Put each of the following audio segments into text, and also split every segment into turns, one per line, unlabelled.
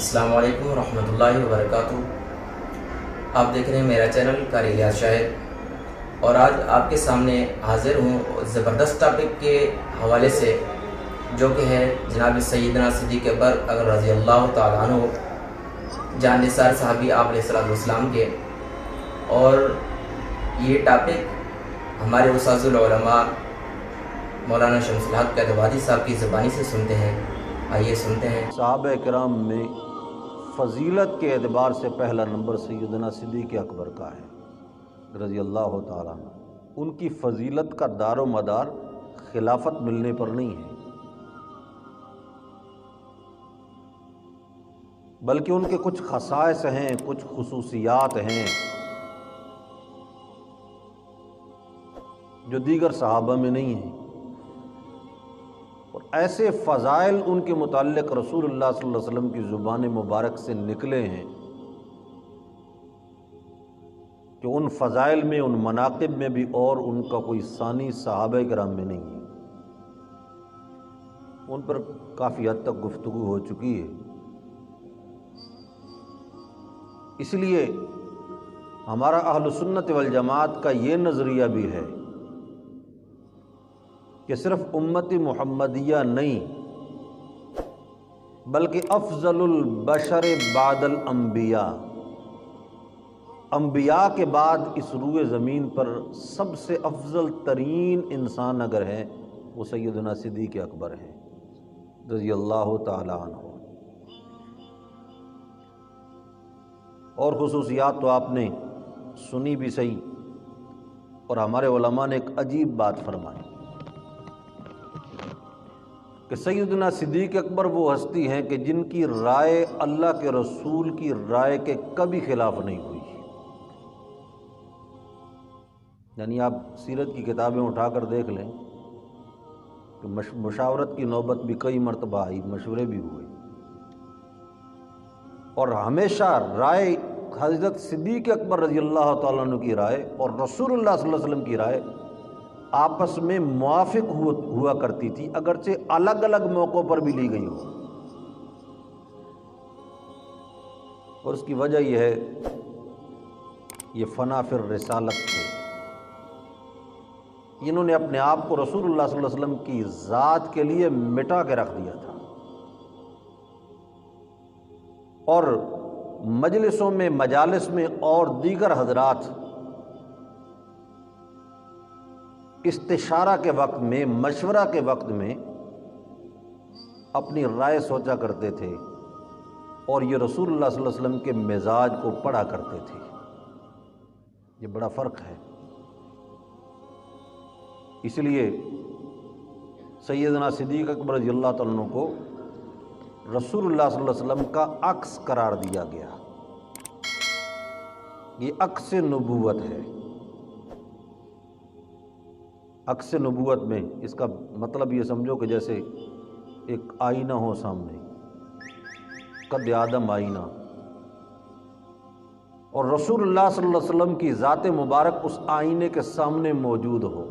السلام علیکم ورحمۃ اللہ وبرکاتہ۔ آپ دیکھ رہے ہیں میرا چینل قاری الیاس شاہد، اور آج آپ کے سامنے حاضر ہوں زبردست ٹاپک کے حوالے سے، جو کہ ہے جناب سیدنا صدیق اکبر رضی اللہ تعالیٰ عنہ، جان نثار صحابی آپ علیہ السلام کے۔ اور یہ ٹاپک ہمارے استاذ العلماء مولانا شمس الحق قیدوادی صاحب کی زبانی سے سنتے ہیں۔ آئیے سنتے ہیں۔
صحابہ کرام میں فضیلت کے اعتبار سے پہلا نمبر سیدنا صدیق اکبر کا ہے رضی اللہ تعالیٰ عنہ۔ ان کی فضیلت کا دار و مدار خلافت ملنے پر نہیں ہے، بلکہ ان کے کچھ خصائص ہیں، کچھ خصوصیات ہیں جو دیگر صحابہ میں نہیں ہیں، اور ایسے فضائل ان کے متعلق رسول اللہ صلی اللہ علیہ وسلم کی زبان مبارک سے نکلے ہیں کہ ان فضائل میں، ان مناقب میں بھی اور ان کا کوئی ثانی صحابہ کرام میں نہیں ہے۔ ان پر کافی حد تک گفتگو ہو چکی ہے، اس لیے ہمارا اہل سنت والجماعت کا یہ نظریہ بھی ہے کہ صرف امت محمدیہ نہیں، بلکہ افضل البشر بعد الانبیاء، انبیاء کے بعد اس روئے زمین پر سب سے افضل ترین انسان اگر ہے وہ سیدنا صدیق اکبر ہے رضی اللہ تعالی عنہ۔ اور خصوصیات تو آپ نے سنی بھی صحیح، اور ہمارے علماء نے ایک عجیب بات فرمائی کہ سیدنا صدیق اکبر وہ ہستی ہیں کہ جن کی رائے اللہ کے رسول کی رائے کے کبھی خلاف نہیں ہوئی۔ یعنی آپ سیرت کی کتابیں اٹھا کر دیکھ لیں کہ مشاورت کی نوبت بھی کئی مرتبہ آئی، مشورے بھی ہوئے، اور ہمیشہ رائے حضرت صدیق اکبر رضی اللہ تعالیٰ عنہ کی رائے اور رسول اللہ صلی اللہ علیہ وسلم کی رائے آپس میں موافق ہوا کرتی تھی، اگرچہ الگ الگ موقعوں پر بھی لی گئی ہو۔ اور اس کی وجہ یہ ہے، یہ فنا فی الرسالت تھے، انہوں نے اپنے آپ کو رسول اللہ صلی اللہ علیہ وسلم کی ذات کے لیے مٹا کے رکھ دیا تھا، اور مجلسوں میں، مجالس میں اور دیگر حضرات استشارہ کے وقت میں، مشورہ کے وقت میں اپنی رائے سوچا کرتے تھے، اور یہ رسول اللہ صلی اللہ علیہ وسلم کے مزاج کو پڑھا کرتے تھے۔ یہ بڑا فرق ہے۔ اس لیے سیدنا صدیق اکبر رضی اللہ تعالیٰ عنہ کو رسول اللہ صلی اللہ علیہ وسلم کا عکس قرار دیا گیا۔ یہ عکس نبوت ہے۔ عکس نبوت میں اس کا مطلب یہ سمجھو کہ جیسے ایک آئینہ ہو سامنے، قد آدم آئینہ، اور رسول اللہ صلی اللہ علیہ وسلم کی ذات مبارک اس آئینے کے سامنے موجود ہو،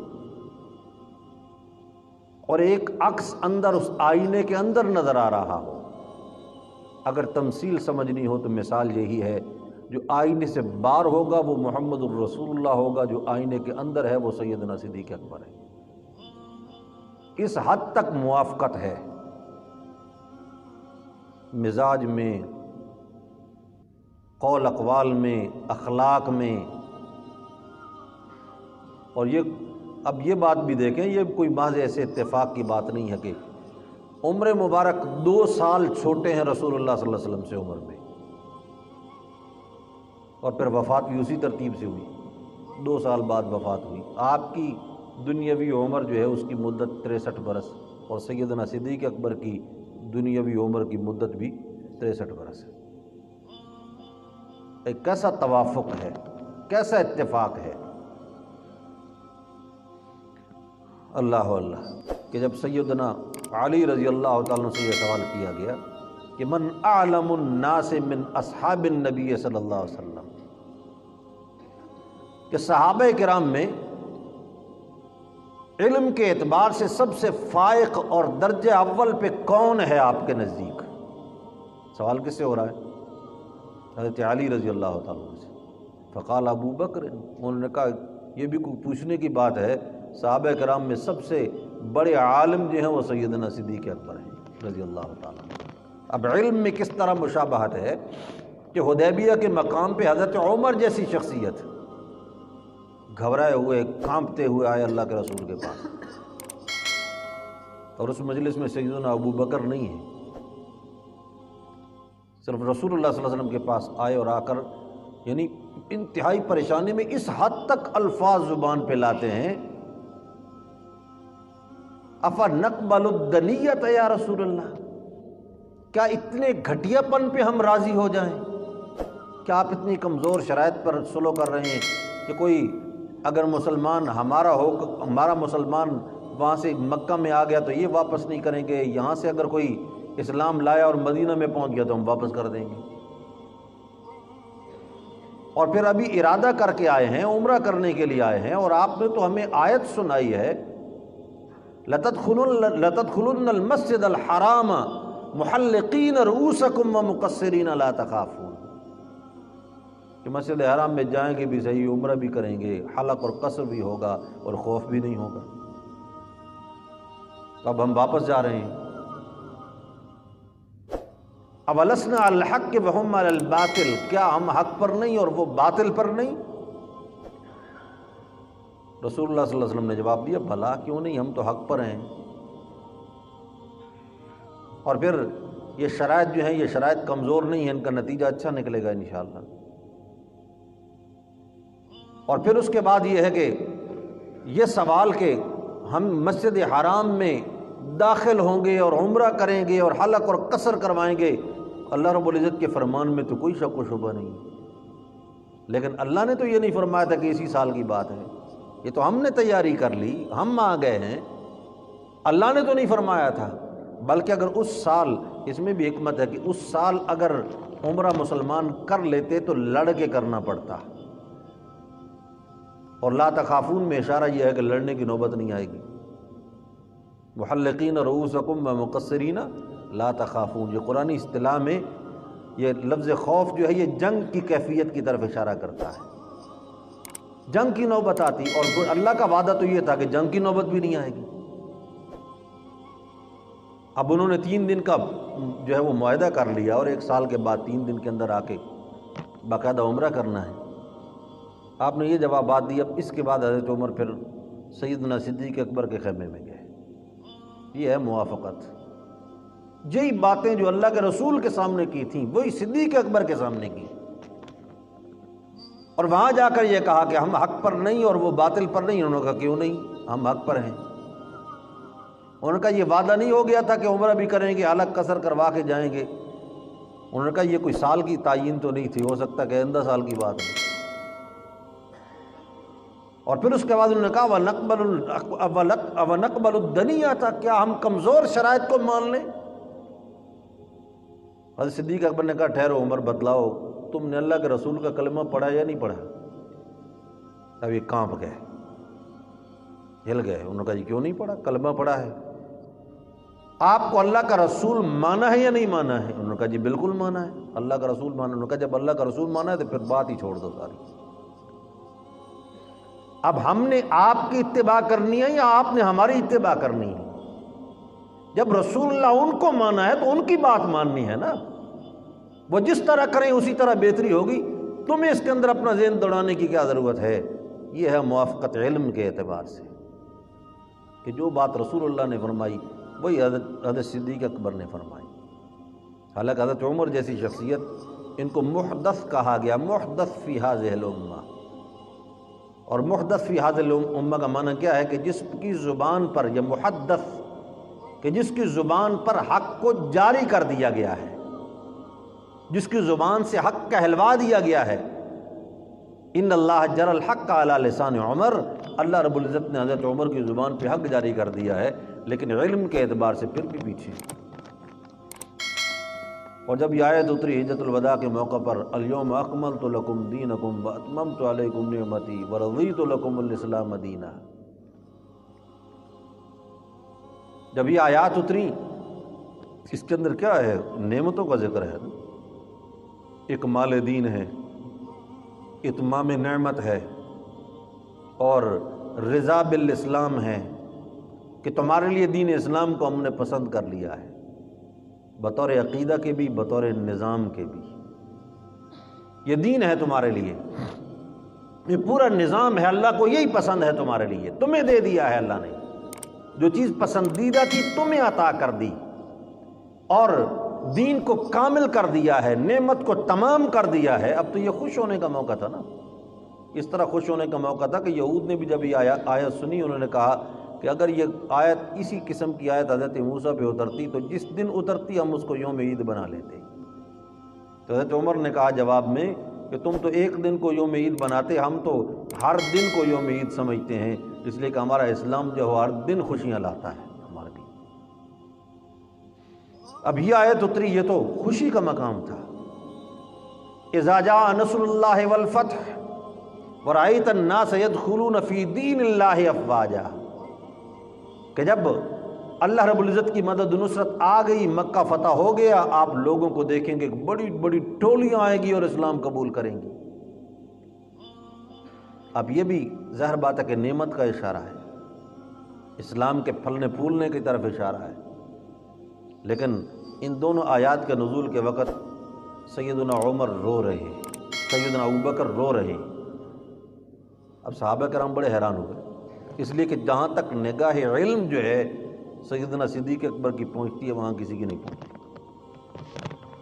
اور ایک عکس اندر اس آئینے کے اندر نظر آ رہا ہو۔ اگر تمثیل سمجھنی ہو تو مثال یہی ہے، جو آئینے سے باہر ہوگا وہ محمد الرسول اللہ ہوگا، جو آئینے کے اندر ہے وہ سیدنا صدیق اکبر ہے۔ اس حد تک موافقت ہے مزاج میں، قول اقوال میں، اخلاق میں۔ اور اب یہ بات بھی دیکھیں، یہ کوئی محض ایسے اتفاق کی بات نہیں ہے کہ عمر مبارک 2 سال چھوٹے ہیں رسول اللہ صلی اللہ علیہ وسلم سے عمر میں، اور پھر وفات بھی اسی ترتیب سے ہوئی، 2 سال بعد وفات ہوئی۔ آپ کی دنیاوی عمر جو ہے اس کی مدت 63 برس، اور سیدنا صدیق اکبر کی دنیاوی عمر کی مدت بھی 63 برس ہے۔ ایک کیسا توافق ہے، کیسا اتفاق ہے۔ اللہ اللہ کہ جب سیدنا علی رضی اللہ تعالیٰ عنہ سے یہ سوال کیا گیا کہ من اعلم الناس من اصحاب النبی صلی اللہ علیہ وسلم، کہ صحابہ کرام میں علم کے اعتبار سے سب سے فائق اور درجہ اول پہ کون ہے آپ کے نزدیک؟ سوال کس سے ہو رہا ہے؟ حضرت علی رضی اللہ تعالیٰ عنہ سے۔ فقال ابو بکر، انہوں نے کہا یہ بھی کوئی پوچھنے کی بات ہے، صحابہ کرام میں سب سے بڑے عالم جو ہیں وہ سیدنا صدیق اکبر ہیں رضی اللہ تعالیٰ عنہ۔ اب علم میں کس طرح مشابہت ہے کہ حدیبیہ کے مقام پہ حضرت عمر جیسی شخصیت گھبرائے ہوئے کانپتے ہوئے آئے اللہ کے رسول کے پاس، اور اس مجلس میں سیدنا ابو بکر نہیں ہے، صرف رسول اللہ صلی اللہ علیہ وسلم کے پاس آئے اور آ کر یعنی انتہائی پریشانی میں اس حد تک الفاظ زبان پہ لاتے ہیں، افنقبل الدنیۃ یا رسول اللہ، کیا اتنے گھٹیا پن پہ ہم راضی ہو جائیں؟ کیا آپ اتنی کمزور شرائط پر سلو کر رہے ہیں کہ کوئی اگر مسلمان ہمارا مسلمان وہاں سے مکہ میں آ گیا تو یہ واپس نہیں کریں گے، یہاں سے اگر کوئی اسلام لایا اور مدینہ میں پہنچ گیا تو ہم واپس کر دیں گے؟ اور پھر ابھی ارادہ کر کے آئے ہیں، عمرہ کرنے کے لیے آئے ہیں، اور آپ نے تو ہمیں آیت سنائی ہے لَتَدْخُلُنَّ الْمَسْجِدَ الْحَرَامَ مُحَلِّقِينَ رُؤُوسَكُمْ وَمُقَصِّرِينَ لَا تَخَافُونَ، کہ مسجد حرام میں جائیں گے بھی صحیح، عمرہ بھی کریں گے، حلق اور قصر بھی ہوگا اور خوف بھی نہیں ہوگا۔ تو اب ہم واپس جا رہے ہیں۔ اولسنا علی الحق وہم علی الباطل، کیا ہم حق پر نہیں اور وہ باطل پر نہیں؟ رسول اللہ صلی اللہ علیہ وسلم نے جواب دیا بھلا کیوں نہیں، ہم تو حق پر ہیں۔ اور پھر یہ شرائط جو ہیں یہ شرائط کمزور نہیں ہیں، ان کا نتیجہ اچھا نکلے گا انشاءاللہ۔ اور پھر اس کے بعد یہ ہے کہ یہ سوال کہ ہم مسجد حرام میں داخل ہوں گے اور عمرہ کریں گے اور حلق اور قصر کروائیں گے، اللہ رب العزت کے فرمان میں تو کوئی شک و شبہ نہیں، لیکن اللہ نے تو یہ نہیں فرمایا تھا کہ اسی سال کی بات ہے، یہ تو ہم نے تیاری کر لی، ہم آ گئے ہیں، اللہ نے تو نہیں فرمایا تھا۔ بلکہ اگر اس سال، اس میں بھی حکمت ہے کہ اس سال اگر عمرہ مسلمان کر لیتے تو لڑ کے کرنا پڑتا، اور لا تخافون میں اشارہ یہ ہے کہ لڑنے کی نوبت نہیں آئے گی۔ محلقین رؤوسکم ومقصرین لا تخافون، یہ قرآنی اصطلاح میں یہ لفظ خوف جو ہے یہ جنگ کی کیفیت کی طرف اشارہ کرتا ہے، جنگ کی نوبت آتی، اور اللہ کا وعدہ تو یہ تھا کہ جنگ کی نوبت بھی نہیں آئے گی۔ اب انہوں نے 3 دن کا جو ہے وہ معاہدہ کر لیا، اور 1 سال کے بعد 3 دن کے اندر آ کے باقاعدہ عمرہ کرنا ہے۔ آپ نے یہ جوابات دی۔ اب اس کے بعد حضرت عمر پھر سیدنا صدیق اکبر کے خیمے میں گئے، یہ ہے موافقت۔ یہی باتیں جو اللہ کے رسول کے سامنے کی تھیں وہی صدیق اکبر کے سامنے کی، اور وہاں جا کر یہ کہا کہ ہم حق پر نہیں اور وہ باطل پر نہیں۔ انہوں نے کہا کیوں نہیں، ہم حق پر ہیں۔ انہوں نے کہا یہ وعدہ نہیں ہو گیا تھا کہ عمرہ بھی کریں گے، حلق قصر کروا کے جائیں گے؟ انہوں نے کہا یہ کوئی سال کی تعین تو نہیں تھی، ہو سکتا کہ آئندہ سال کی بات ہے۔ اور پھر اس کے بعد انہوں نے کہا وَنَقْبَلُ الدَّنِیَّۃَ، کیا ہم کمزور شرائط کو مان لیں؟ حضرت صدیق اکبر نے کہا ٹھہرو عمر، بتلاؤ تم نے اللہ کے رسول کا کلمہ پڑھا یا نہیں پڑھا؟ اب یہ کانپ گئے، ہل گئے۔ انہوں نے کہا جی کیوں نہیں پڑھا، کلمہ پڑھا ہے۔ آپ کو اللہ کا رسول مانا ہے یا نہیں مانا ہے؟ انہوں نے کہا جی بالکل مانا ہے، اللہ کا رسول مانا۔ انہوں نے کہا جب اللہ کا رسول مانا ہے تو پھر بات ہی چھوڑ دو ساری۔ اب ہم نے آپ کی اتباع کرنی ہے یا آپ نے ہماری اتباع کرنی ہے؟ جب رسول اللہ ان کو مانا ہے تو ان کی بات ماننی ہے نا، وہ جس طرح کریں اسی طرح بہتری ہوگی، تمہیں اس کے اندر اپنا ذہن دوڑانے کی کیا ضرورت ہے؟ یہ ہے موافقت علم کے اعتبار سے، کہ جو بات رسول اللہ نے فرمائی وہی حضرت صدیق اکبر نے فرمائی۔ حالانکہ حضرت عمر جیسی شخصیت، ان کو محدث کہا گیا، محدث فی ہذہ الامہ۔ اور محدث فی ہذہ الامہ کا معنی کیا ہے؟ کہ جس کی زبان پر، یا محدث کہ جس کی زبان پر حق کو جاری کر دیا گیا ہے، جس کی زبان سے حق کہلوا دیا گیا ہے۔ ان اللہ جر الحق علی لسان عمر، اللہ رب العزت نے حضرت عمر کی زبان پہ حق جاری کر دیا ہے، لیکن علم کے اعتبار سے پھر بھی پیچھے۔ اور جب یہ آیت اتری حجۃ الوداع کے موقع پر، الیوم اکملت لکم دینکم واتممت علیکم نعمتی ورضیت لکم الاسلام دینا، جب یہ آیات اتری اس کے اندر کیا ہے؟ نعمتوں کا ذکر ہے، اکمال دین ہے، اتمام نعمت ہے، اور رضا بالاسلام ہے کہ تمہارے لیے دین اسلام کو ہم نے پسند کر لیا ہے، بطور عقیدہ کے بھی، بطور نظام کے بھی۔ یہ دین ہے تمہارے لیے، یہ پورا نظام ہے، اللہ کو یہی پسند ہے تمہارے لیے، تمہیں دے دیا ہے اللہ نے، جو چیز پسندیدہ تھی تمہیں عطا کر دی، اور دین کو کامل کر دیا ہے، نعمت کو تمام کر دیا ہے۔ اب تو یہ خوش ہونے کا موقع تھا نا، اس طرح خوش ہونے کا موقع تھا کہ یہود نے بھی جب یہ آیت سنی، انہوں نے کہا کہ اگر یہ آیت اسی قسم کی آیت حضرت موسیٰ پہ اترتی تو جس دن اترتی ہم اس کو یوم عید بنا لیتے۔ تو حضرت عمر نے کہا جواب میں کہ تم تو ایک دن کو یوم عید بناتے، ہم تو ہر دن کو یوم عید سمجھتے ہیں، اس لیے کہ ہمارا اسلام جو ہر دن خوشیاں لاتا ہے ہمارے لیے۔ اب یہ آیت اتری، یہ تو خوشی کا مقام تھا۔ اذا جاء نصر اللہ والفتح ورأیت الناس يدخلون فی دین اللہ افواجا، کہ جب اللہ رب العزت کی مدد نصرت آ گئی، مکہ فتح ہو گیا، آپ لوگوں کو دیکھیں گے بڑی بڑی ٹولیاں آئیں گی اور اسلام قبول کریں گی۔ اب یہ بھی ظاہر بات ہے کہ نعمت کا اشارہ ہے، اسلام کے پھلنے پھولنے کی طرف اشارہ ہے، لیکن ان دونوں آیات کے نزول کے وقت سیدنا عمر رو رہے، سیدنا ابوبکر رو رہے۔ اب صحابہ کرام بڑے حیران ہو گئے، اس لیے کہ جہاں تک نگاہ علم جو ہے سیدنا صدیق اکبر کی پہنچتی ہے، وہاں کسی کی نہیں پہنچتی۔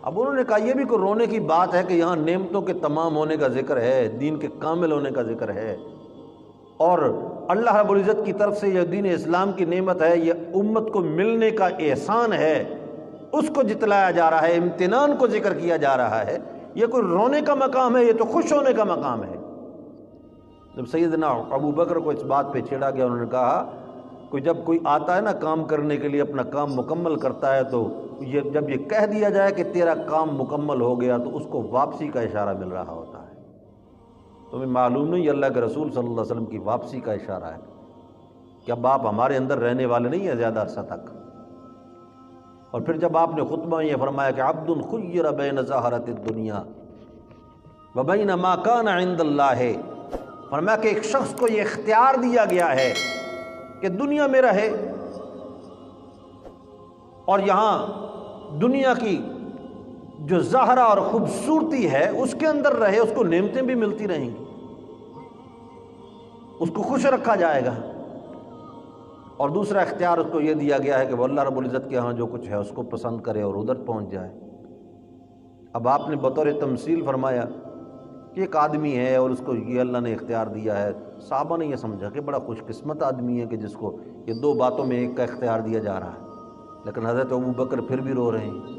اب انہوں نے کہا یہ بھی کوئی رونے کی بات ہے کہ یہاں نعمتوں کے تمام ہونے کا ذکر ہے، دین کے کامل ہونے کا ذکر ہے، اور اللہ رب العزت کی طرف سے یہ دین اسلام کی نعمت ہے، یہ امت کو ملنے کا احسان ہے، اس کو جتلایا جا رہا ہے، امتنان کو ذکر کیا جا رہا ہے۔ یہ کوئی رونے کا مقام ہے، یہ تو خوش ہونے کا مقام ہے۔ جب سیدنا ابوبکر کو اس بات پہ چھیڑا گیا، انہوں نے کہا کہ جب کوئی آتا ہے نا کام کرنے کے لیے، اپنا کام مکمل کرتا ہے، تو جب یہ کہہ دیا جائے کہ تیرا کام مکمل ہو گیا تو اس کو واپسی کا اشارہ مل رہا ہوتا ہے۔ تمہیں معلوم نہیں اللہ کے رسول صلی اللہ علیہ وسلم کی واپسی کا اشارہ ہے کہ اب آپ ہمارے اندر رہنے والے نہیں ہیں زیادہ عرصہ تک۔ اور پھر جب آپ نے خطبہ میں یہ فرمایا کہ عبد خیر بین زہرۃ الدنیا وبین ما کان عند اللہ، فرمایا کہ ایک شخص کو یہ اختیار دیا گیا ہے کہ دنیا میں رہے اور یہاں دنیا کی جو زہرہ اور خوبصورتی ہے اس کے اندر رہے، اس کو نعمتیں بھی ملتی رہیں گی، اس کو خوش رکھا جائے گا۔ اور دوسرا اختیار اس کو یہ دیا گیا ہے کہ وہ اللہ رب العزت کے ہاں جو کچھ ہے اس کو پسند کرے اور ادھر پہنچ جائے۔ اب آپ نے بطور تمثیل فرمایا کہ ایک آدمی ہے اور اس کو یہ اللہ نے اختیار دیا ہے، صحابہ نے یہ سمجھا کہ بڑا خوش قسمت آدمی ہے کہ جس کو یہ دو باتوں میں ایک کا اختیار دیا جا رہا ہے۔ لیکن حضرت ابوبکر پھر بھی رو رہے ہیں۔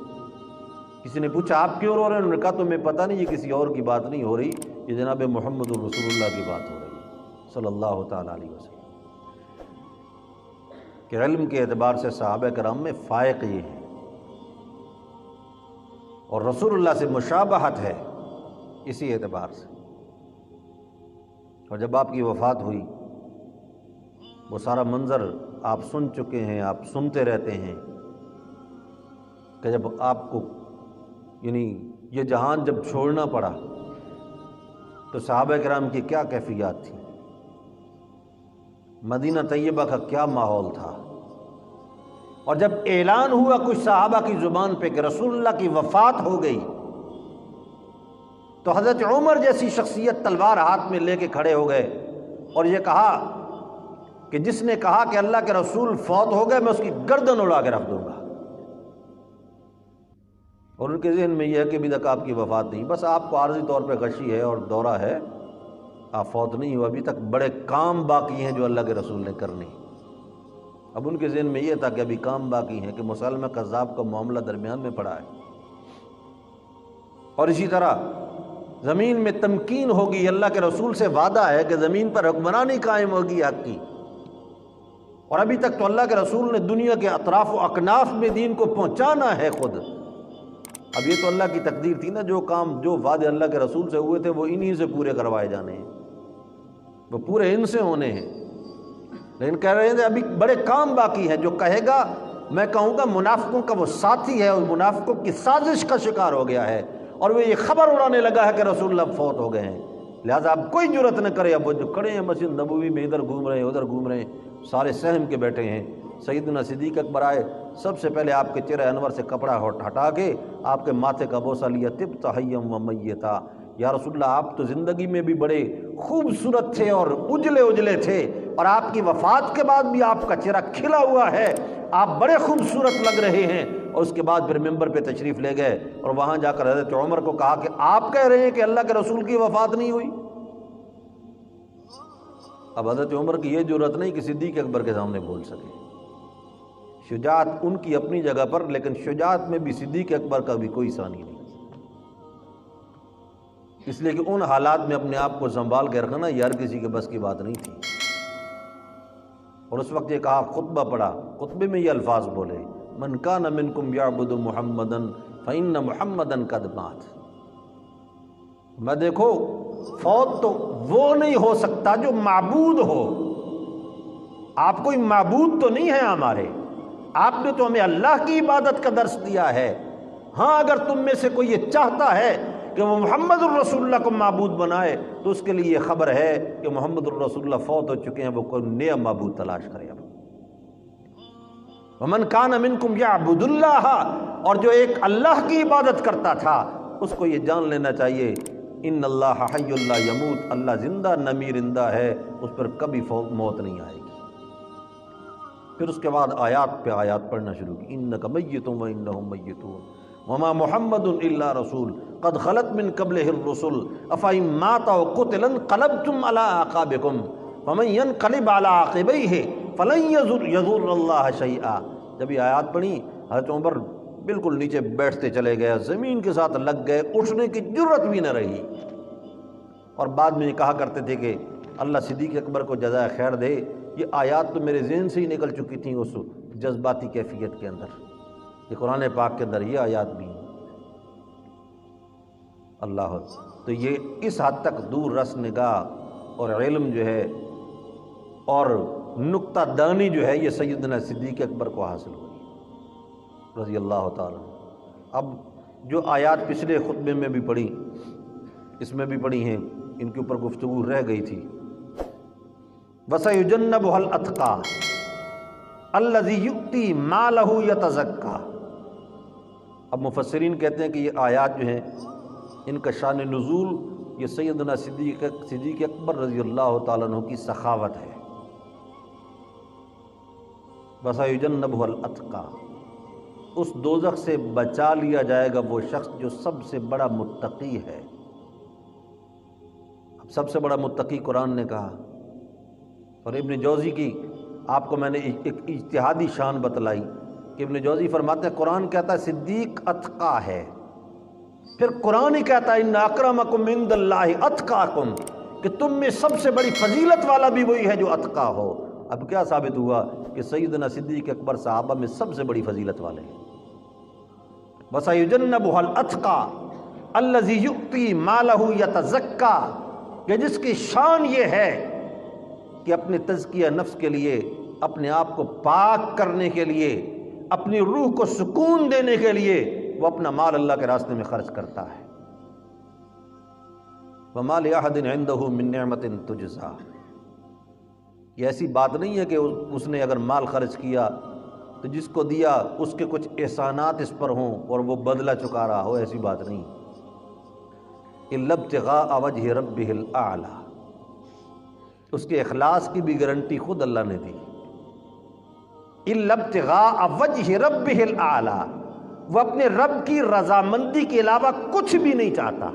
کسی نے پوچھا آپ کیوں رو رہے ہیں؟ انہوں نے کہا تمہیں پتہ نہیں، یہ کسی اور کی بات نہیں ہو رہی، یہ جناب محمد الرسول اللہ کی بات ہو رہی ہے صلی اللہ تعالیٰ علیہ وسلم۔ کہ علم کے اعتبار سے صحابہ کرام میں فائق یہ ہے، اور رسول اللہ سے مشابہت ہے اسی اعتبار سے۔ اور جب آپ کی وفات ہوئی، وہ سارا منظر آپ سن چکے ہیں، آپ سنتے رہتے ہیں کہ جب آپ کو یعنی یہ جہان جب چھوڑنا پڑا تو صحابہ کرام کی کیا کیفیات تھی، مدینہ طیبہ کا کیا ماحول تھا۔ اور جب اعلان ہوا کچھ صحابہ کی زبان پہ کہ رسول اللہ کی وفات ہو گئی، تو حضرت عمر جیسی شخصیت تلوار ہاتھ میں لے کے کھڑے ہو گئے اور یہ کہا کہ جس نے کہا کہ اللہ کے رسول فوت ہو گئے میں اس کی گردن اڑا کے رکھ دوں گا۔ اور ان کے ذہن میں یہ ہے کہ ابھی تک آپ کی وفات نہیں، بس آپ کو عارضی طور پہ غشی ہے اور دورہ ہے، آپ فوت نہیں ہوا، ابھی تک بڑے کام باقی ہیں جو اللہ کے رسول نے کرنے۔ اب ان کے ذہن میں یہ تھا کہ ابھی کام باقی ہیں، کہ مسلمہ کذاب کا معاملہ درمیان میں پڑا ہے، اور اسی طرح زمین میں تمکین ہوگی، اللہ کے رسول سے وعدہ ہے کہ زمین پر حکمرانی قائم ہوگی حق کی، اور ابھی تک تو اللہ کے رسول نے دنیا کے اطراف و اکناف میں دین کو پہنچانا ہے خود۔ اب یہ تو اللہ کی تقدیر تھی نا، جو کام جو وعدے اللہ کے رسول سے ہوئے تھے وہ انہی سے پورے کروائے جانے ہیں، وہ پورے ان سے ہونے ہیں۔ لیکن کہہ رہے تھے ابھی بڑے کام باقی ہیں، جو کہے گا میں کہوں گا منافقوں کا وہ ساتھی ہے اور منافقوں کی سازش کا شکار ہو گیا ہے، اور وہ یہ خبر اڑانے لگا ہے کہ رسول اللہ فوت ہو گئے ہیں۔ لہٰذا اب کوئی جرت نہ کرے، اب وہ جو کھڑے ہیں مسجد نبوی میں ادھر گھوم رہے ہیں ادھر گھوم رہے ہیں، سارے سہم کے بیٹھے ہیں۔ سیدنا صدیق اکبر آئے، سب سے پہلے آپ کے چہرہ انور سے کپڑا ہٹا کے آپ کے ماتھے کا بوسہ لیا، طبت حیا و میتا، یا رسول اللہ آپ تو زندگی میں بھی بڑے خوبصورت تھے اور اجلے اجلے تھے، اور آپ کی وفات کے بعد بھی آپ کا چہرہ کھلا ہوا ہے، آپ بڑے خوبصورت لگ رہے ہیں۔ اور اس کے بعد پھر ممبر پہ تشریف لے گئے اور وہاں جا کر حضرت عمر کو کہا کہ آپ کہہ رہے ہیں کہ اللہ کے رسول کی وفات نہیں ہوئی۔ اب حضرت عمر کی یہ جرأت نہیں کہ صدیق اکبر کے سامنے بول سکے۔ شجاعت ان کی اپنی جگہ پر، لیکن شجاعت میں بھی صدیق اکبر کا بھی کوئی ثانی نہیں، اس لیے کہ ان حالات میں اپنے آپ کو سنبھال کے رکھنا یہ ہر کسی کے بس کی بات نہیں تھی۔ اور اس وقت یہ کہا، خطبہ پڑھا، خطبے میں یہ الفاظ بولے، من کان منکم یعبد محمدا فإن محمدا قد مات۔ میں دیکھو فوت تو وہ نہیں ہو سکتا جو معبود ہو، آپ کوئی معبود تو نہیں ہے ہمارے، آپ نے تو ہمیں اللہ کی عبادت کا درس دیا ہے۔ ہاں اگر تم میں سے کوئی یہ چاہتا ہے کہ وہ محمد الرسول اللہ کو معبود بنائے تو اس کے لیے یہ خبر ہے کہ محمد الرسول اللہ فوت ہو چکے ہیں، وہ کوئی نیا معبود تلاش کرے۔ اب ومن کان منکم یعبد اللہ، اور جو ایک اللہ کی عبادت کرتا تھا اس کو یہ جان لینا چاہیے، ان اللہ حی لا یموت، اللہ زندہ نہ میرندہ ہے، اس پر کبھی موت نہیں آئے گی۔ پھر اس کے بعد آیات پہ آیات پڑھنا شروع کی، انک میت وانہم میتون وما محمد الا رسول قد خلت من قبلہ الرسل افإن مات او قتل انقلبتم علی اعقابکم ومن ينقلب علی عقبیہ فلن یضر اللہ شیئا۔ جب یہ آیات پڑھی حضرت عمر بالکل نیچے بیٹھتے چلے گئے، زمین کے ساتھ لگ گئے، اٹھنے کی جرت بھی نہ رہی، اور بعد میں یہ کہا کرتے تھے کہ اللہ صدیق اکبر کو جزائے خیر دے، یہ آیات تو میرے ذہن سے ہی نکل چکی تھیں اس جذباتی کیفیت کے اندر، یہ قرآن پاک کے اندر یہ آیات بھی ہیں۔ اللہ، تو یہ اس حد تک دور رس نگاہ اور علم جو ہے اور نکتہ دانی جو ہے یہ سیدنا صدیق اکبر کو حاصل ہوئی رضی اللہ تعالیٰ۔ اب جو آیات پچھلے خطبے میں بھی پڑھی، اس میں بھی پڑھی ہیں، ان کے اوپر گفتگو رہ گئی تھی۔ وَسَيُجَنَّبُهَا الْأَتْقَى الَّذِي يُؤْتِي مَالَهُ يَتَزَكَّى۔ اب مفسرین کہتے ہیں کہ یہ آیات جو ہیں ان کا شان نزول یہ سیدنا صدیق اکبر رضی اللہ تعالیٰ عنہ کی سخاوت ہے۔ وَسَيُجَنَّبُهَا الْأَتْقَى، اس دوزخ سے بچا لیا جائے گا وہ شخص جو سب سے بڑا متقی ہے۔ اب سب سے بڑا متقی قرآن نے کہا، اور ابن جوزی کی آپ کو میں نے ایک اجتہادی شان بتلائی کہ ابن جوزی فرماتے ہیں قرآن کہتا ہے صدیق اتقا ہے، پھر قرآن ہی کہتا ہے ان اکرمکم عند اللہ اتقاکم، کہ تم میں سب سے بڑی فضیلت والا بھی وہی ہے جو اتقا ہو۔ اب کیا ثابت ہوا کہ سیدنا صدیق اکبر صحابہ میں سب سے بڑی فضیلت والے ہیں۔ وَسَيُجَنَّبُهَا الْأَتْقَى الَّذِي يُؤْتِي مَالَهُ يَتَزَكَّى، کہ جس کی شان یہ ہے کہ اپنے تزکیہ نفس کے لیے، اپنے آپ کو پاک کرنے کے لیے، اپنی روح کو سکون دینے کے لیے وہ اپنا مال اللہ کے راستے میں خرچ کرتا ہے۔ وَمَا لِأَحَدٍ عِندَهُ مِن نِعْمَةٍ تُجْزَىٰ، یہ ایسی بات نہیں ہے کہ اس نے اگر مال خرچ کیا تو جس کو دیا اس کے کچھ احسانات اس پر ہوں اور وہ بدلہ چکا رہا ہو، ایسی بات نہیں۔ إِلَّا ابْتِغَاءَ وَجْهِ رَبِّهِ الْأَعْلَىٰ، اس کے اخلاص کی بھی گارنٹی خود اللہ نے دی۔ إِلَّا ابْتِغَاءَ وَجْهِ رَبِّهِ الْأَعْلَىٰ، وہ اپنے رب کی رضامندی کے علاوہ کچھ بھی نہیں چاہتا۔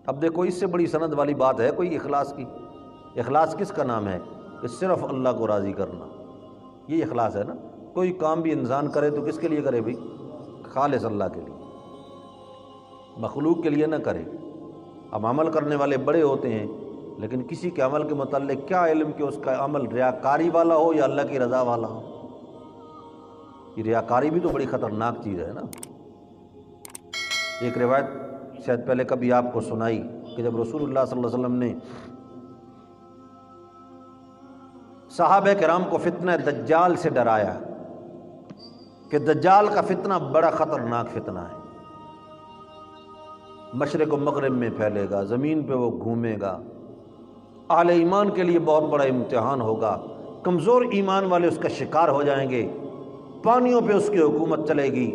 اب دیکھو اس سے بڑی سند والی بات ہے کوئی اخلاص کی؟ اخلاص کس کا نام ہے؟ کہ صرف اللہ کو راضی کرنا، یہ اخلاص ہے نا۔ کوئی کام بھی انسان کرے تو کس کے لیے کرے بھائی؟ خالص اللہ کے لیے، مخلوق کے لیے نہ کرے۔ اب عمل کرنے والے بڑے ہوتے ہیں لیکن کسی کے عمل کے متعلق کیا علم کہ اس کا عمل ریاکاری والا ہو یا اللہ کی رضا والا ہو؟ یہ ریاکاری بھی تو بڑی خطرناک چیز ہے نا۔ ایک روایت شاید پہلے کبھی آپ کو سنائی کہ جب رسول اللہ صلی اللہ علیہ وسلم نے صحابہ کرام کو فتنہ دجال سے ڈرایا کہ دجال کا فتنہ بڑا خطرناک فتنہ ہے، مشرق و مغرب میں پھیلے گا، زمین پہ وہ گھومے گا، اہل ایمان کے لیے بہت بڑا امتحان ہوگا، کمزور ایمان والے اس کا شکار ہو جائیں گے، پانیوں پہ اس کی حکومت چلے گی،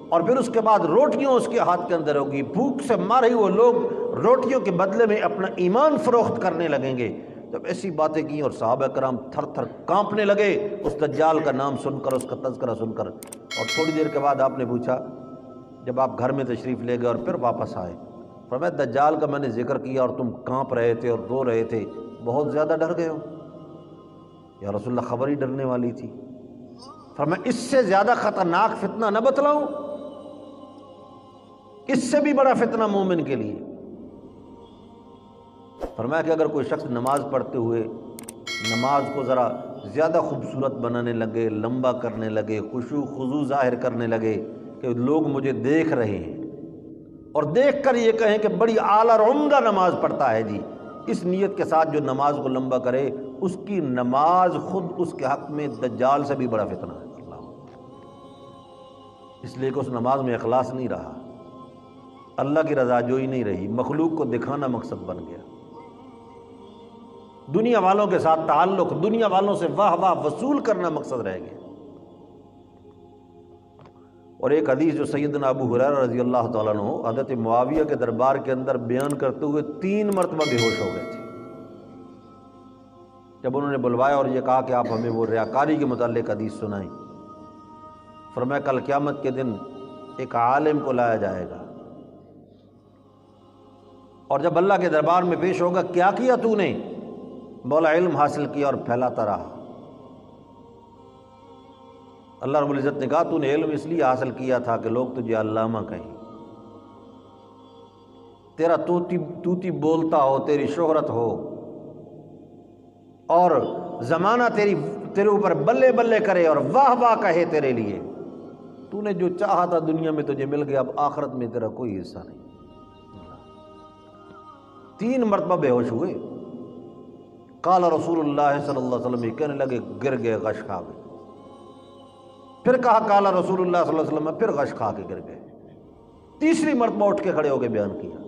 اور پھر اس کے بعد روٹیوں اس کے ہاتھ کے اندر ہوگی، بھوک سے مارے وہ لوگ روٹیوں کے بدلے میں اپنا ایمان فروخت کرنے لگیں گے۔ جب ایسی باتیں کی اور صحابہ کرام تھر تھر کانپنے لگے اس دجال کا نام سن کر، اس کا تذکرہ سن کر، اور تھوڑی دیر کے بعد آپ نے پوچھا جب آپ گھر میں تشریف لے گئے اور پھر واپس آئے، فرمایا دجال کا میں نے ذکر کیا اور تم کانپ رہے تھے اور رو رہے تھے، بہت زیادہ ڈر گئے ہو؟ یا رسول اللہ خبر ہی ڈرنے والی تھی۔ فرمایا اس سے زیادہ خطرناک فتنہ نہ بتلاؤں؟ اس سے بھی بڑا فتنہ مومن کے لیے۔ فرمایا کہ اگر کوئی شخص نماز پڑھتے ہوئے نماز کو ذرا زیادہ خوبصورت بنانے لگے، لمبا کرنے لگے، خشوع خضوع ظاہر کرنے لگے کہ لوگ مجھے دیکھ رہے ہیں، اور دیکھ کر یہ کہیں کہ بڑی اعلیٰ اور عمدہ نماز پڑھتا ہے جی، اس نیت کے ساتھ جو نماز کو لمبا کرے، اس کی نماز خود اس کے حق میں دجال سے بھی بڑا فتنہ ہے۔ اللہ، اس لیے کہ اس نماز میں اخلاص نہیں رہا، اللہ کی رضا جوئی نہیں رہی، مخلوق کو دکھانا مقصد بن گیا، دنیا والوں کے ساتھ تعلق، دنیا والوں سے واہ واہ وصول کرنا مقصد رہ گیا۔ اور ایک حدیث جو سیدنا ابو ہریرہ رضی اللہ تعالیٰ عنہ حضرت معاویہ کے دربار کے اندر بیان کرتے ہوئے 3 مرتبہ بے ہوش ہو گئے تھے، جب انہوں نے بلوایا اور یہ کہا کہ آپ ہمیں وہ ریاکاری کے متعلق حدیث سنائیں، فرمایا کل قیامت کے دن ایک عالم کو لایا جائے گا، اور جب اللہ کے دربار میں پیش ہوگا، کیا کیا تو نے؟ مولا علم حاصل کیا اور پھیلاتا رہا۔ اللہ رب العزت نے کہا تو نے علم اس لیے حاصل کیا تھا کہ لوگ تجھے علامہ کہیں، تیرا توتی بولتا ہو، تیری شہرت ہو، اور زمانہ تیرے اوپر بلے بلے کرے اور واہ واہ کہے تیرے لیے۔ تو نے جو چاہا تھا دنیا میں تجھے مل گیا، اب آخرت میں تیرا کوئی حصہ نہیں۔ 3 مرتبہ بے ہوش ہوئے۔ قال رسول اللہ صلی اللہ علیہ وسلم، یہ کہنے لگے گر گئے، غش کھا گئے۔ پھر کہا قال رسول اللہ صلی اللہ علیہ وسلم، پھر غش کھا کے گر گئے۔ تیسری مرتبہ اٹھ کے کھڑے ہو کے بیان کیا۔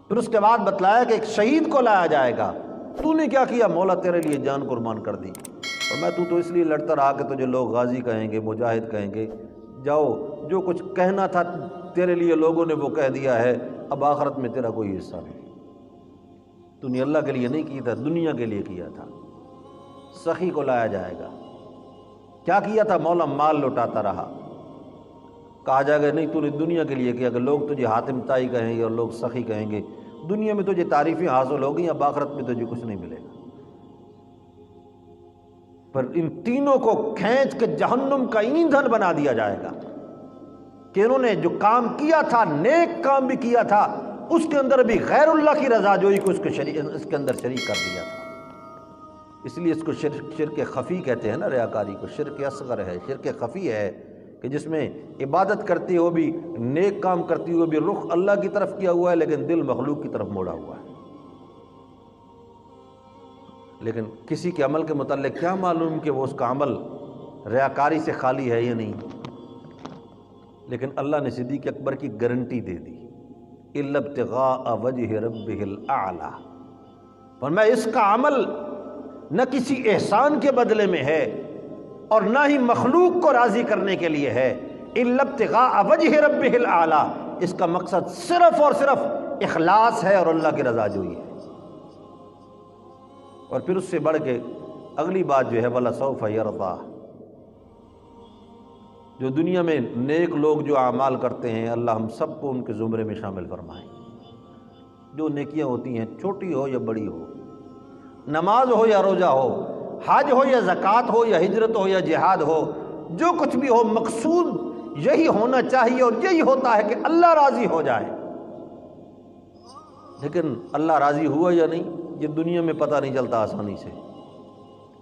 پھر اس کے بعد بتلایا کہ ایک شہید کو لایا جائے گا۔ تو نے کیا کیا؟ مولا تیرے لیے جان قربان کر دی۔ اور میں تو اس لیے لڑتا رہا کہ تجھے لوگ غازی کہیں گے، مجاہد کہیں گے، جاؤ جو کچھ کہنا تھا تیرے لیے لوگوں نے وہ کہہ دیا ہے، اب آخرت میں تیرا کوئی حصہ نہیں۔ تو نے اللہ کے لیے نہیں کیا تھا، دنیا کے لیے کیا تھا۔ سخی کو لایا جائے گا۔ کیا کیا تھا؟ مولا مال لوٹاتا رہا۔ کہا جائے گا نہیں تو نے دنیا کے لیے کیا، کہ لوگ تجھے حاتم تائی کہیں گے اور لوگ سخی کہیں گے، دنیا میں تجھے تعریفیں حاصل ہوگی، اب آخرت میں تجھے کچھ نہیں ملے گا۔ پر ان تینوں کو کھینچ کے جہنم کا ایندھن بنا دیا جائے گا کہ انہوں نے جو کام کیا تھا، نیک کام بھی کیا تھا، اس کے اندر بھی غیر اللہ کی رضا جوئی کو اس کے اندر شریک کر دیا تھا۔ اس لیے اس کو شرک خفی کہتے ہیں نا، ریاکاری کو۔ شرک اصغر ہے، شرک خفی ہے کہ جس میں عبادت کرتے ہوئے بھی، نیک کام کرتے ہوئے بھی رخ اللہ کی طرف کیا ہوا ہے، لیکن دل مخلوق کی طرف موڑا ہوا ہے۔ لیکن کسی کے عمل کے متعلق کیا معلوم کہ وہ اس کا عمل ریاکاری سے خالی ہے یا نہیں؟ لیکن اللہ نے صدیق اکبر کی گارنٹی دے دی، الا ابتغاء وجہ ربہ الاعلی۔ فرمایا اس کا عمل نہ کسی احسان کے بدلے میں ہے اور نہ ہی مخلوق کو راضی کرنے کے لیے ہے، الا ابتغاء وجہ ربہ الاعلی، اس کا مقصد صرف اور صرف اخلاص ہے اور اللہ کی رضا جوئی ہے۔ اور پھر اس سے بڑھ کے اگلی بات جو ہے وَلَسَوْفَ يَرْضَىٰ، جو دنیا میں نیک لوگ جو اعمال کرتے ہیں، اللہ ہم سب کو ان کے زمرے میں شامل فرمائے۔ جو نیکیاں ہوتی ہیں، چھوٹی ہو یا بڑی ہو، نماز ہو یا روزہ ہو، حج ہو یا زکوٰۃ ہو یا ہجرت ہو یا جہاد ہو، جو کچھ بھی ہو، مقصود یہی ہونا چاہیے اور یہی ہوتا ہے کہ اللہ راضی ہو جائے۔ لیکن اللہ راضی ہوا یا نہیں، یہ دنیا میں پتہ نہیں چلتا آسانی سے،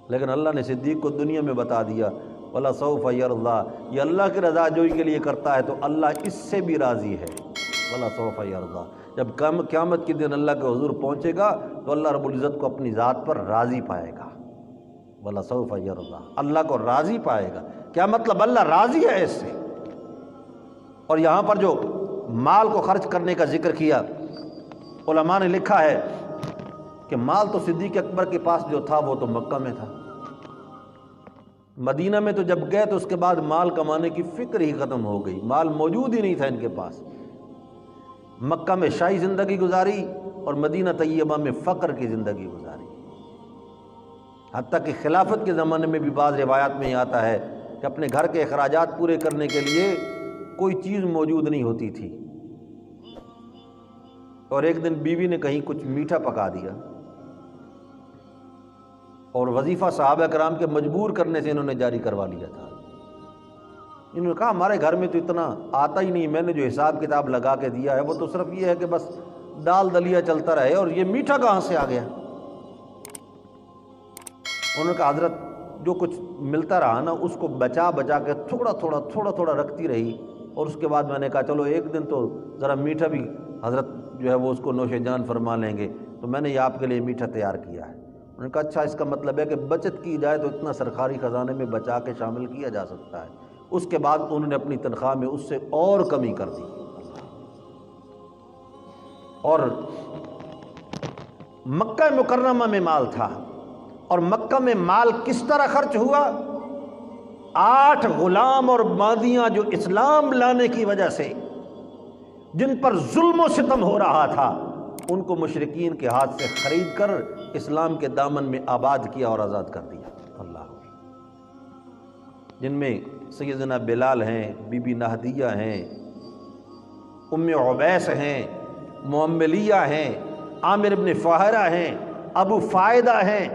لیکن اللہ نے صدیق کو دنیا میں بتا دیا وَلَسَوْفَ يَرْضَىٰ، یہ اللہ کی رضا جوئی کے لیے کرتا ہے تو اللہ اس سے بھی راضی ہے۔ وَلَسَوْفَ يَرْضَىٰ، جب قیامت کے دن اللہ کے حضور پہنچے گا تو اللہ رب العزت کو اپنی ذات پر راضی پائے گا۔ وَلَسَوْفَ يَرْضَىٰ، اللہ کو راضی پائے گا۔ کیا مطلب؟ اللہ راضی ہے اس سے۔ اور یہاں پر جو مال کو خرچ کرنے کا ذکر کیا، علماء نے لکھا ہے کہ مال تو صدیق اکبر کے پاس جو تھا وہ تو مکہ میں تھا، مدینہ میں تو جب گئے تو اس کے بعد مال کمانے کی فکر ہی ختم ہو گئی، مال موجود ہی نہیں تھا ان کے پاس۔ مکہ میں شاہی زندگی گزاری اور مدینہ طیبہ میں فقر کی زندگی گزاری، حتیٰ کہ خلافت کے زمانے میں بھی بعض روایات میں یہ آتا ہے کہ اپنے گھر کے اخراجات پورے کرنے کے لیے کوئی چیز موجود نہیں ہوتی تھی، اور ایک دن بیوی نے کہیں کچھ میٹھا پکا دیا، اور وظیفہ صحابہ کرام کے مجبور کرنے سے انہوں نے جاری کروا لیا تھا۔ انہوں نے کہا ہمارے گھر میں تو اتنا آتا ہی نہیں، میں نے جو حساب کتاب لگا کے دیا ہے وہ تو صرف یہ ہے کہ بس دال دلیا چلتا رہے، اور یہ میٹھا کہاں سے آ گیا؟ انہوں نے کہا حضرت جو کچھ ملتا رہا نا اس کو بچا بچا کے تھوڑا تھوڑا رکھتی رہی، اور اس کے بعد میں نے کہا چلو ایک دن تو ذرا میٹھا بھی حضرت جو ہے وہ اس کو نوش جان فرما لیں گے، تو میں نے یہ آپ کے لیے میٹھا تیار کیا ہے۔ انہوں نے کہا اچھا، اس کا مطلب ہے کہ بچت کی جائے تو اتنا سرکاری خزانے میں بچا کے شامل کیا جا سکتا ہے۔ اس کے بعد انہوں نے اپنی تنخواہ میں اس سے اور کمی کر دی، اور مکہ مکرمہ میں مال تھا، اور مکہ میں مال کس طرح خرچ ہوا؟ 8 غلام اور مادیاں جو اسلام لانے کی وجہ سے جن پر ظلم و ستم ہو رہا تھا، ان کو مشرکین کے ہاتھ سے خرید کر اسلام کے دامن میں آباد کیا اور آزاد کر دیا۔ اللہ، جن میں سیدنا بلال ہیں، بی بی نہدیہ ہیں، ام عبیس ہیں، معملیہ ہیں، عامر ابن فہرہ ہیں، ابو فائدہ ہیں،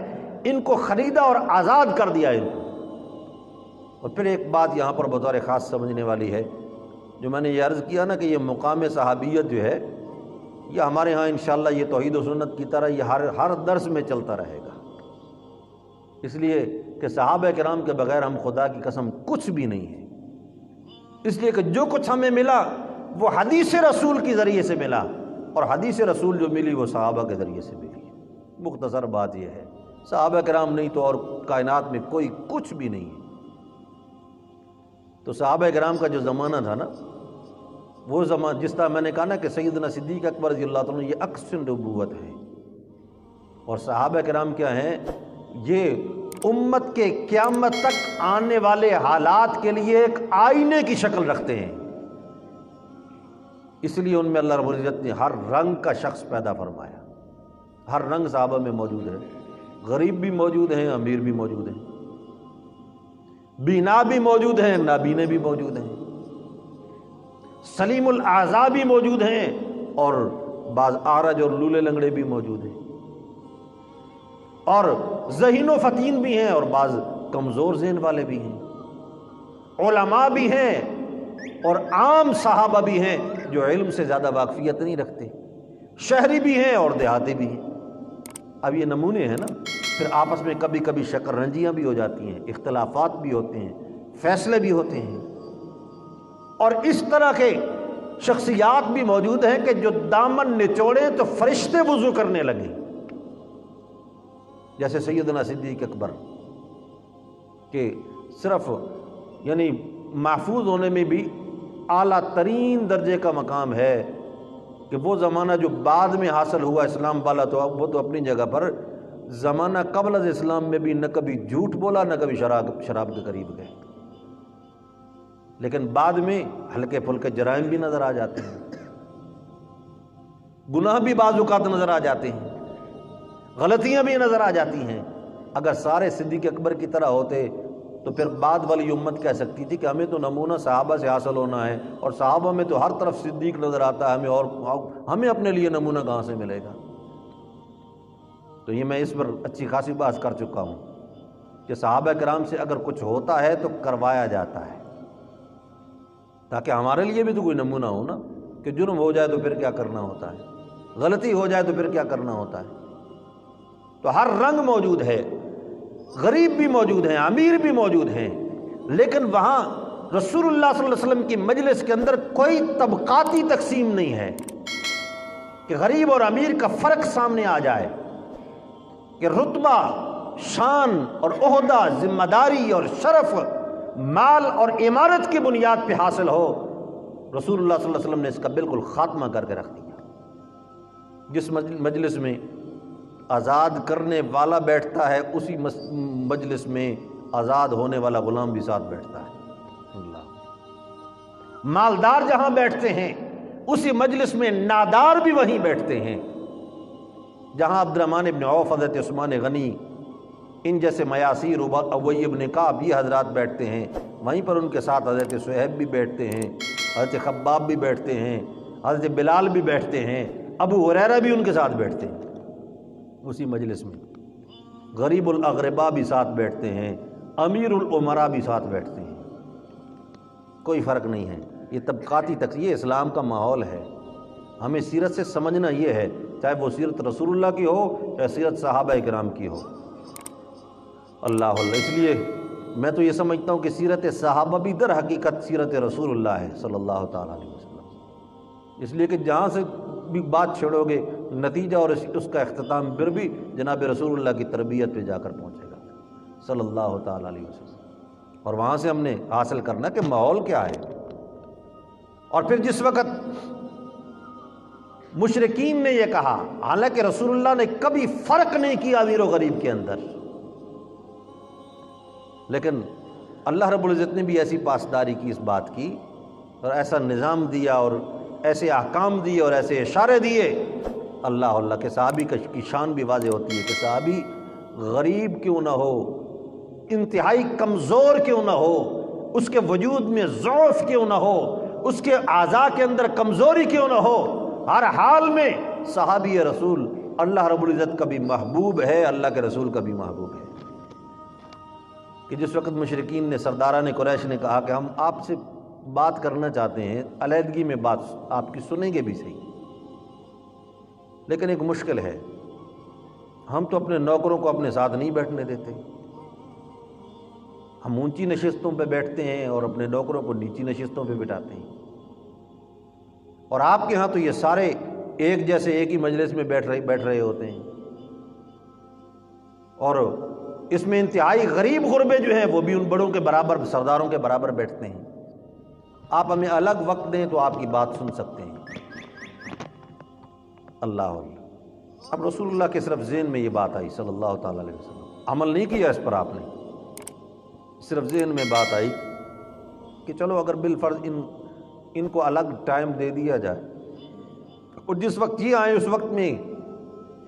ان کو خریدا اور آزاد کر دیا ان کو۔ اور پھر ایک بات یہاں پر بطور خاص سمجھنے والی ہے، جو میں نے یہ عرض کیا نا کہ یہ مقام صحابیت جو ہے یہ ہمارے ہاں انشاءاللہ یہ توحید و سنت کی طرح یہ ہر درس میں چلتا رہے گا، اس لیے کہ صحابہ کرام کے بغیر ہم خدا کی قسم کچھ بھی نہیں ہے، اس لیے کہ جو کچھ ہمیں ملا وہ حدیث رسول کے ذریعے سے ملا، اور حدیث رسول جو ملی وہ صحابہ کے ذریعے سے ملی۔ مختصر بات یہ ہے، صحابہ کرام نہیں تو اور کائنات میں کوئی کچھ بھی نہیں ہے۔ تو صحابہ کرام کا جو زمانہ تھا نا، وہ زمانہ جس طرح میں نے کہا نا کہ سیدنا صدیق اکبر رضی اللہ تعالیٰ یہ عکس نبوت ہے، اور صحابہ کرام کیا ہیں؟ یہ امت کے قیامت تک آنے والے حالات کے لیے ایک آئینے کی شکل رکھتے ہیں، اس لیے ان میں اللہ رب العزت نے ہر رنگ کا شخص پیدا فرمایا، ہر رنگ صحابہ میں موجود ہے، غریب بھی موجود ہیں، امیر بھی موجود ہیں، بینا بھی موجود ہیں، نابینے بھی موجود ہیں، سلیم الاعضاء بھی موجود ہیں، اور بعض اعرج اور لولے لنگڑے بھی موجود ہیں، اور ذہین و فتین بھی ہیں، اور بعض کمزور ذہن والے بھی ہیں، علماء بھی ہیں، اور عام صحابہ بھی ہیں جو علم سے زیادہ واقفیت نہیں رکھتے، شہری بھی ہیں اور دیہاتی بھی ہیں۔ اب یہ نمونے ہیں نا، پھر آپس میں کبھی کبھی شکر رنجیاں بھی ہو جاتی ہیں، اختلافات بھی ہوتے ہیں، فیصلے بھی ہوتے ہیں، اور اس طرح کے شخصیات بھی موجود ہیں کہ جو دامن نچوڑے تو فرشتے وضو کرنے لگے، جیسے سیدنا صدیق اکبر کہ صرف یعنی محفوظ ہونے میں بھی اعلیٰ ترین درجے کا مقام ہے کہ وہ زمانہ جو بعد میں حاصل ہوا اسلام والا تو وہ تو اپنی جگہ پر، زمانہ قبل از اسلام میں بھی نہ کبھی جھوٹ بولا نہ کبھی شراب کے قریب گئے، لیکن بعد میں ہلکے پھلکے جرائم بھی نظر آ جاتے ہیں، گناہ بھی بعض اوقات نظر آ جاتے ہیں، غلطیاں بھی نظر آ جاتی ہیں۔ اگر سارے صدیق اکبر کی طرح ہوتے تو پھر بعد والی امت کہہ سکتی تھی کہ ہمیں تو نمونہ صحابہ سے حاصل ہونا ہے، اور صحابہ میں تو ہر طرف صدیق نظر آتا ہے، ہمیں اپنے لیے نمونہ کہاں سے ملے گا؟ تو یہ میں اس پر اچھی خاصی بات کر چکا ہوں کہ صحابہ کرام سے اگر کچھ ہوتا ہے تو کروایا جاتا ہے، تاکہ ہمارے لیے بھی تو کوئی نمونہ ہو نا، کہ جرم ہو جائے تو پھر کیا کرنا ہوتا ہے، غلطی ہو جائے تو پھر کیا کرنا ہوتا ہے۔ تو ہر رنگ موجود ہے، غریب بھی موجود ہیں، امیر بھی موجود ہیں، لیکن وہاں رسول اللہ صلی اللہ علیہ وسلم کی مجلس کے اندر کوئی طبقاتی تقسیم نہیں ہے کہ غریب اور امیر کا فرق سامنے آ جائے، کہ رتبہ، شان اور عہدہ، ذمہ داری اور شرف مال اور عمارت کی بنیاد پہ حاصل ہو، رسول اللہ صلی اللہ علیہ وسلم نے اس کا بالکل خاتمہ کر کے رکھ دیا۔ جس مجلس میں آزاد کرنے والا بیٹھتا ہے اسی مجلس میں آزاد ہونے والا غلام بھی ساتھ بیٹھتا ہے۔ اللہ، مالدار جہاں بیٹھتے ہیں اسی مجلس میں نادار بھی وہیں بیٹھتے ہیں۔ جہاں عبد الرحمن ابن عوف، حضرت عثمان غنی، ان جیسے میاسیر، ابی ابن کعب، یہ حضرات بیٹھتے ہیں، وہیں پر ان کے ساتھ حضرت صہیب بھی بیٹھتے ہیں، حضرت خباب بھی بیٹھتے ہیں، حضرت بلال بھی بیٹھتے ہیں، ابو ہریرہ بھی ان کے ساتھ بیٹھتے ہیں اسی مجلس میں، غریب الاغربا بھی ساتھ بیٹھتے ہیں، امیر الامراء بھی ساتھ بیٹھتے ہیں۔ کوئی فرق نہیں ہے، یہ طبقاتی یہ اسلام کا ماحول ہے۔ ہمیں سیرت سے سمجھنا یہ ہے، چاہے وہ سیرت رسول اللہ کی ہو یا سیرت صحابہ کرام کی ہو۔ اللہ اللہ، اس لیے میں تو یہ سمجھتا ہوں کہ سیرت صحابہ بھی در حقیقت سیرت رسول اللہ ہے صلی اللہ تعالیٰ علیہ وسلم، اس لیے کہ جہاں سے بھی بات چھیڑو گے نتیجہ اور اس کا اختتام پھر بھی جناب رسول اللہ کی تربیت پہ جا کر پہنچے گا صلی اللہ تعالیٰ علیہ وسلم۔ اور وہاں سے ہم نے حاصل کرنا کہ ماحول کیا ہے۔ اور پھر جس وقت مشرکین نے یہ کہا، حالانکہ رسول اللہ نے کبھی فرق نہیں کیا امیر و غریب کے اندر، لیکن اللہ رب العزت نے بھی ایسی پاسداری کی اس بات کی، اور ایسا نظام دیا اور ایسے احکام دیے اور ایسے اشارے دیے، اللہ کے صحابی کی شان بھی واضح ہوتی ہے کہ صحابی غریب کیوں نہ ہو، انتہائی کمزور کیوں نہ ہو، اس کے وجود میں ضعف کیوں نہ ہو، اس کے اعضاء کے اندر کمزوری کیوں نہ ہو، ہر حال میں صحابی رسول اللہ رب العزت کا بھی محبوب ہے، اللہ کے رسول کا بھی محبوب ہے۔ کہ جس وقت مشرکین نے، سرداران قریش نے کہا کہ ہم آپ سے بات کرنا چاہتے ہیں، علیحدگی میں بات آپ کی سنیں گے بھی صحیح، لیکن ایک مشکل ہے، ہم تو اپنے نوکروں کو اپنے ساتھ نہیں بیٹھنے دیتے، ہم اونچی نشستوں پہ بیٹھتے ہیں اور اپنے نوکروں کو نیچی نشستوں پہ بٹھاتے ہیں، اور آپ کے ہاں تو یہ سارے ایک جیسے ایک ہی مجلس میں بیٹھ رہے ہوتے ہیں، اور اس میں انتہائی غریب غربے جو ہیں وہ بھی ان بڑوں کے برابر، سرداروں کے برابر بیٹھتے ہیں۔ آپ ہمیں الگ وقت دیں تو آپ کی بات سن سکتے ہیں۔ اللہ اب رسول اللہ کے صرف ذہن میں یہ بات آئی صلی اللہ تعالیٰ علیہ وسلم، عمل نہیں کیا اس پر آپ نے، صرف ذہن میں بات آئی کہ چلو اگر بالفرض ان کو الگ ٹائم دے دیا جائے، اور جس وقت یہ آئیں اس وقت میں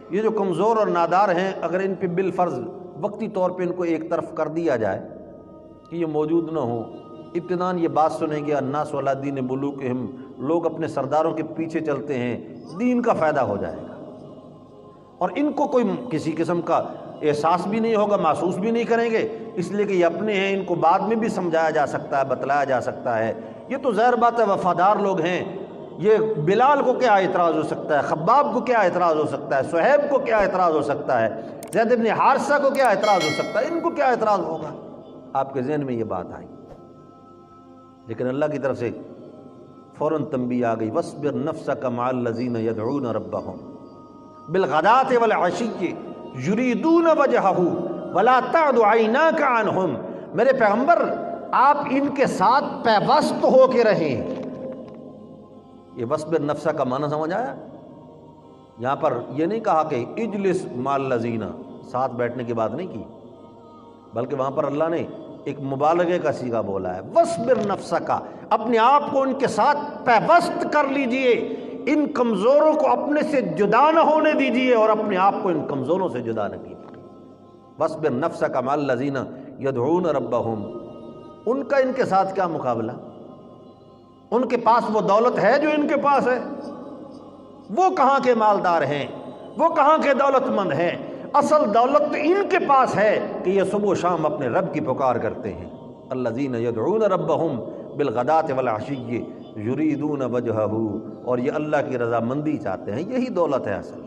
یہ جو کمزور اور نادار ہیں، اگر ان پہ بالفرض وقتی طور پہ ان کو ایک طرف کر دیا جائے کہ یہ موجود نہ ہوں، ابتداً یہ بات سنیں گے الناس علی دین ملوکہم، لوگ اپنے سرداروں کے پیچھے چلتے ہیں، دین کا فائدہ ہو جائے گا، اور ان کو کوئی کسی قسم کا احساس بھی نہیں ہوگا، محسوس بھی نہیں کریں گے، اس لیے کہ یہ اپنے ہیں، ان کو بعد میں بھی سمجھایا جا سکتا ہے، بتلایا جا سکتا ہے۔ یہ تو ظاہر بات ہے وفادار لوگ ہیں، یہ بلال کو کیا اعتراض ہو سکتا ہے، خباب کو کیا اعتراض ہو سکتا ہے، صہیب کو کیا اعتراض ہو سکتا ہے، زید بن حارثہ کو کیا اعتراض ہو سکتا ہے، ان کو کیا اعتراض ہوگا؟ آپ کے ذہن میں یہ بات آئی، لیکن اللہ کی طرف سے فوراً تنبیہ آ گئی، وَاصْبِرْ نَفْسَكَ مَعَ الَّذِينَ يَدْعُونَ رَبَّهُمْ بِالْغَدَاةِ وَالْعَشِيِّ يُرِيدُونَ وَجْهَهُ وَلَا تَعْدُ عَيْنَاكَ عَنْهُمْ، میرے پیغمبر آپ ان کے ساتھ پیوست ہو کے رہیں۔ یہ وَاصْبِرْ نَفْسَكَ کا معنی سمجھ آیا؟ یہاں پر یہ نہیں کہا کہ اجلس مع الذین، ساتھ بیٹھنے کی بات نہیں کی، بلکہ وہاں پر اللہ نے ایک مبالغے کا صیغہ بولا ہے، وَاصْبِرْ نَفْسَكَ، اپنے آپ کو ان کے ساتھ پیوست کر لیجئے، ان کمزوروں کو اپنے سے جدا نہ ہونے دیجئے اور اپنے آپ کو ان کمزوروں سے جدا نہ کیجئے۔ وَاصْبِرْ نَفْسَكَ مع الذین يدعون ربهم، ان کا ان کے ساتھ کیا مقابلہ؟ ان کے پاس وہ دولت ہے جو ان کے پاس ہے، وہ کہاں کے مالدار ہیں، وہ کہاں کے دولت مند ہیں؟ اصل دولت تو ان کے پاس ہے کہ یہ صبح و شام اپنے رب کی پکار کرتے ہیں، الذین یدعون ربهم بالغداۃ والعشی یریدون وجہہ، اور یہ اللہ کی رضامندی چاہتے ہیں، یہی دولت ہے اصل۔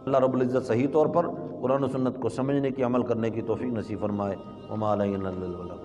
اللہ رب العزت صحیح طور پر قرآن و سنت کو سمجھنے کی، عمل کرنے کی توفیق نصیب فرمائے۔ وما علینا الا البلاغ۔